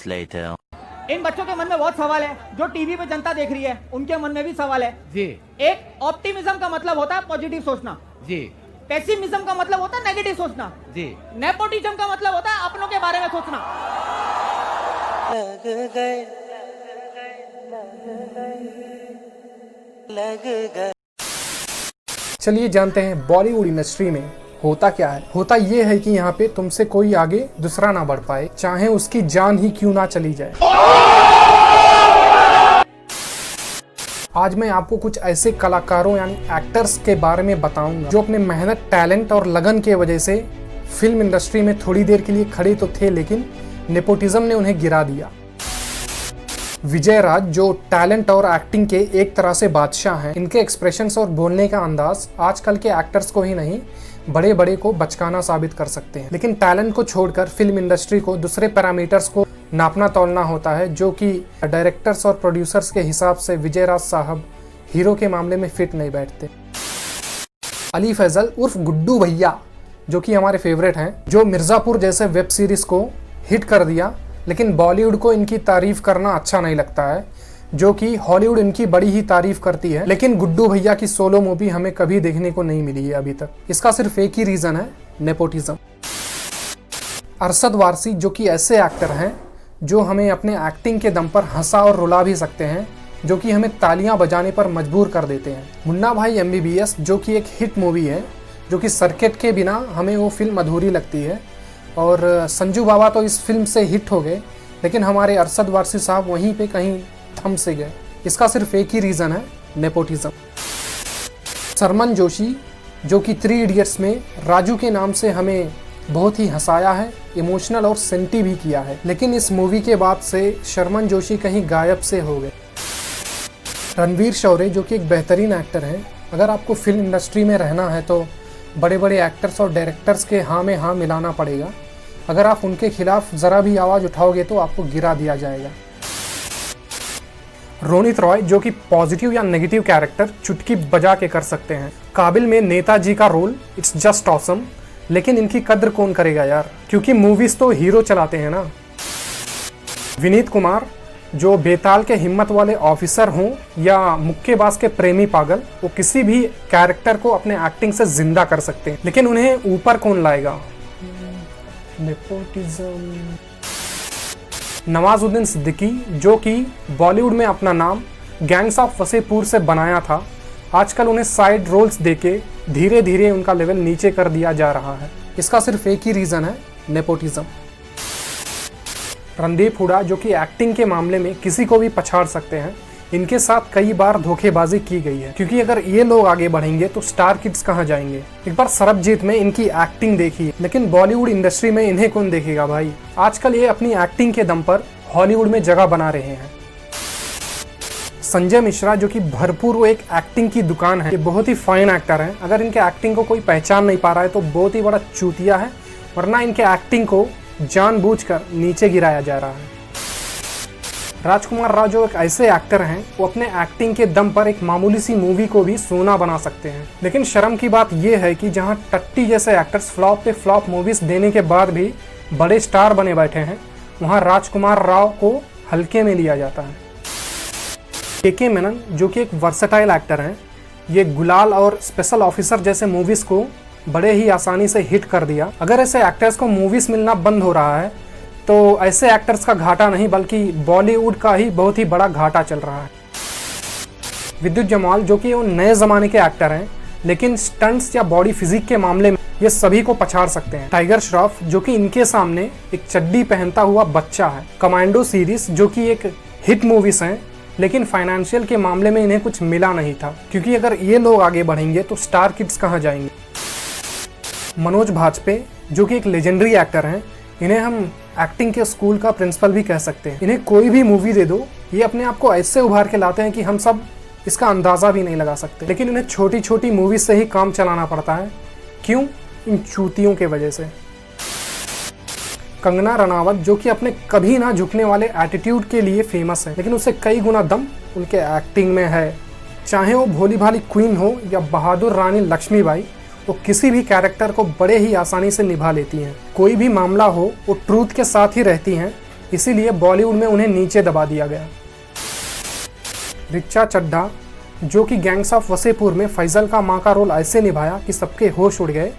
months later. इन बच्चों के मन में बहुत सवाल है, जो टीवी पे जनता देख रही है उनके मन में भी सवाल है जी। एक ऑप्टिमिज्म का मतलब होता है पॉजिटिव सोचना जी। पेसिमिज्म का मतलब होता है नेगेटिव सोचना जी। नेपोटिज्म का मतलब होता है अपनों के बारे में सोचना। चलिए जानते हैं बॉलीवुड इंडस्ट्री में होता क्या है। होता ये है कि यहाँ पे तुमसे कोई आगे दूसरा ना बढ़ पाए, चाहे उसकी जान ही क्यों ना चली जाए। आज मैं आपको कुछ ऐसे कलाकारों यानी एक्टर्स के बारे में बताऊंगा जो अपने मेहनत, टैलेंट और लगन के वजह से फिल्म इंडस्ट्री में थोड़ी देर के लिए खड़े तो थे, लेकिन नेपोटिज्म ने उन्हें गिरा दिया। विजय राज जो टैलेंट और एक्टिंग के एक तरह से बादशाह हैं, इनके एक्सप्रेशंस और बोलने का अंदाज आजकल के एक्टर्स को ही नहीं बड़े बड़े को बचकाना साबित कर सकते हैं। लेकिन टैलेंट को छोड़कर फिल्म इंडस्ट्री को दूसरे पैरामीटर्स को नापना तोलना होता है, जो कि डायरेक्टर्स और प्रोड्यूसर्स के हिसाब से विजय राज साहब हीरो के मामले में फिट नहीं बैठते। अली फैजल उर्फ गुड्डू भैया जो कि हमारे फेवरेट हैं, जो मिर्जापुर जैसे वेब सीरीज को हिट कर दिया, लेकिन बॉलीवुड को इनकी तारीफ करना अच्छा नहीं लगता है, जो कि हॉलीवुड इनकी बड़ी ही तारीफ करती है। लेकिन गुड्डू भैया की सोलो मूवी हमें कभी देखने को नहीं मिली है अभी तक। इसका सिर्फ एक ही रीजन है, नेपोटिज्म। अरशद वारसी जो कि ऐसे एक्टर हैं जो हमें अपने एक्टिंग के दम पर हंसा और रुला भी सकते हैं, जो कि हमें तालियां बजाने पर मजबूर कर देते हैं। मुन्ना भाई MBBS जो कि एक हिट मूवी है, जो कि सर्किट के बिना हमें वो फिल्म अधूरी लगती है, और संजू बाबा तो इस फिल्म से हिट हो गए, लेकिन हमारे अरशद वारसी साहब वहीं पे कहीं थम से गए। इसका सिर्फ एक ही रीज़न है, नेपोटिज्म। सरमन जोशी जो कि 3 इडियट्स में राजू के नाम से हमें बहुत ही हंसाया है, इमोशनल और सेंटी भी किया है, लेकिन इस मूवी के बाद से शर्मन जोशी कहीं गायब से हो गए। रणवीर शौर्य जो कि एक बेहतरीन एक्टर हैं, अगर आपको फिल्म इंडस्ट्री में रहना है तो बड़े बड़े एक्टर्स और डायरेक्टर्स के हाँ में हाँ मिलाना पड़ेगा। अगर आप उनके खिलाफ ज़रा भी आवाज़ उठाओगे तो आपको गिरा दिया जाएगा। रोनित रॉय जो कि पॉजिटिव या नेगेटिव कैरेक्टर चुटकी बजा के कर सकते हैं। काबिल में नेताजी का रोल इट्स जस्ट ऑसम, लेकिन इनकी कद्र कौन करेगा यार, क्योंकि मूवीज़ तो हीरो चलाते हैं ना। विनीत कुमार जो बेताल के हिम्मत वाले ऑफिसर हों या मुक्केबाज के प्रेमी पागल, वो किसी भी कैरेक्टर को अपने एक्टिंग से जिंदा कर सकते हैं, लेकिन उन्हें ऊपर कौन लाएगा। नेपोटिज्म। नवाजुद्दीन सिद्दीकी जो कि बॉलीवुड में अपना नाम गैंग्स ऑफ वसेपुर से बनाया था, आजकल उन्हें साइड रोल्स देके धीरे धीरे उनका लेवल नीचे कर दिया जा रहा है। इसका सिर्फ एक ही रीज़न है, नेपोटिज्म। रणदीप हुडा जो कि एक्टिंग के मामले में किसी को भी पछाड़ सकते हैं, इनके साथ कई बार धोखेबाजी की गई है, क्योंकि अगर ये लोग आगे बढ़ेंगे तो स्टार किड्स कहाँ जाएंगे। एक बार सरबजीत में इनकी एक्टिंग देखी, लेकिन बॉलीवुड इंडस्ट्री में इन्हें कौन देखेगा भाई। आजकल ये अपनी एक्टिंग के दम पर हॉलीवुड में जगह बना रहे हैं। संजय मिश्रा जो कि भरपूर वो एक एक्टिंग की दुकान है, ये बहुत ही फाइन एक्टर हैं। अगर इनके एक्टिंग को कोई पहचान नहीं पा रहा है तो बहुत ही बड़ा चूतिया है, वरना इनके एक्टिंग को जानबूझकर नीचे गिराया जा रहा है। राजकुमार राव जो एक ऐसे एक्टर हैं, वो अपने एक्टिंग के दम पर एक मामूली सी मूवी को भी सोना बना सकते हैं। लेकिन शर्म की बात यह है कि जहां टट्टी जैसे एक्टर्स फ्लॉप पे फ्लॉप मूवीज देने के बाद भी बड़े स्टार बने बैठे हैं, वहां राजकुमार राव को हल्के में लिया जाता है। के मेनन जो कि एक वर्सेटाइल एक्टर हैं, ये गुलाल और स्पेशल ऑफिसर जैसे मूवीज को बड़े ही आसानी से हिट कर दिया। अगर ऐसे एक्टर्स को मूवीज मिलना बंद हो रहा है तो ऐसे एक्टर्स का घाटा नहीं बल्कि बॉलीवुड का ही बहुत ही बड़ा घाटा चल रहा है। विद्युत जमाल जो कि वो नए ज़माने के एक्टर हैं, लेकिन स्टंट्स या बॉडी फिजिक के मामले में ये सभी को पछाड़ सकते हैं। टाइगर श्रॉफ जो कि इनके सामने एक चड्डी पहनता हुआ बच्चा है। कमांडो सीरीज जो कि एक हिट मूवीज हैं, लेकिन फाइनेंशियल के मामले में इन्हें कुछ मिला नहीं था, क्योंकि अगर ये लोग आगे बढ़ेंगे तो स्टार किड्स कहाँ जाएंगे। मनोज भाजपे जो कि एक लेजेंडरी एक्टर हैं, इन्हें हम एक्टिंग के स्कूल का प्रिंसिपल भी कह सकते हैं। इन्हें कोई भी मूवी दे दो, ये अपने आप को ऐसे उभार के लाते हैं कि हम सब इसका अंदाज़ा भी नहीं लगा सकते। लेकिन इन्हें छोटी छोटी मूवीज से ही काम चलाना पड़ता है। क्यों? इन चूतियों के वजह से। कंगना रनावत जो कि अपने कभी ना झुकने वाले एटीट्यूड के लिए फेमस है, लेकिन उससे कई गुना दम उनके एक्टिंग में है। चाहे वो भोली भाली क्वीन हो या बहादुर रानी लक्ष्मीबाई, वो किसी भी कैरेक्टर को बड़े ही आसानी से निभा लेती हैं। कोई भी मामला हो वो ट्रूथ के साथ ही रहती हैं, इसीलिए बॉलीवुड में उन्हें नीचे दबा दिया गया। रिचा चड्ढा, जो कि गैंग्स ऑफ वसेपुर में फैजल का माँ का रोल ऐसे निभाया कि सबके होश उड़ गए,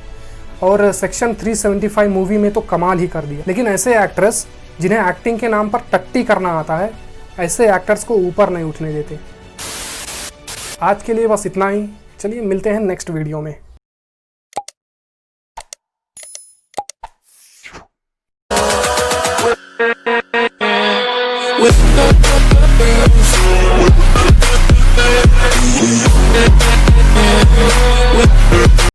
और सेक्शन 375 मूवी में तो कमाल ही कर दिया। लेकिन ऐसे एक्ट्रेस जिन्हें एक्टिंग के नाम पर टट्टी करना आता है, ऐसे एक्टर्स को ऊपर नहीं उठने देते। आज के लिए बस इतना ही। चलिए मिलते हैं नेक्स्ट वीडियो में।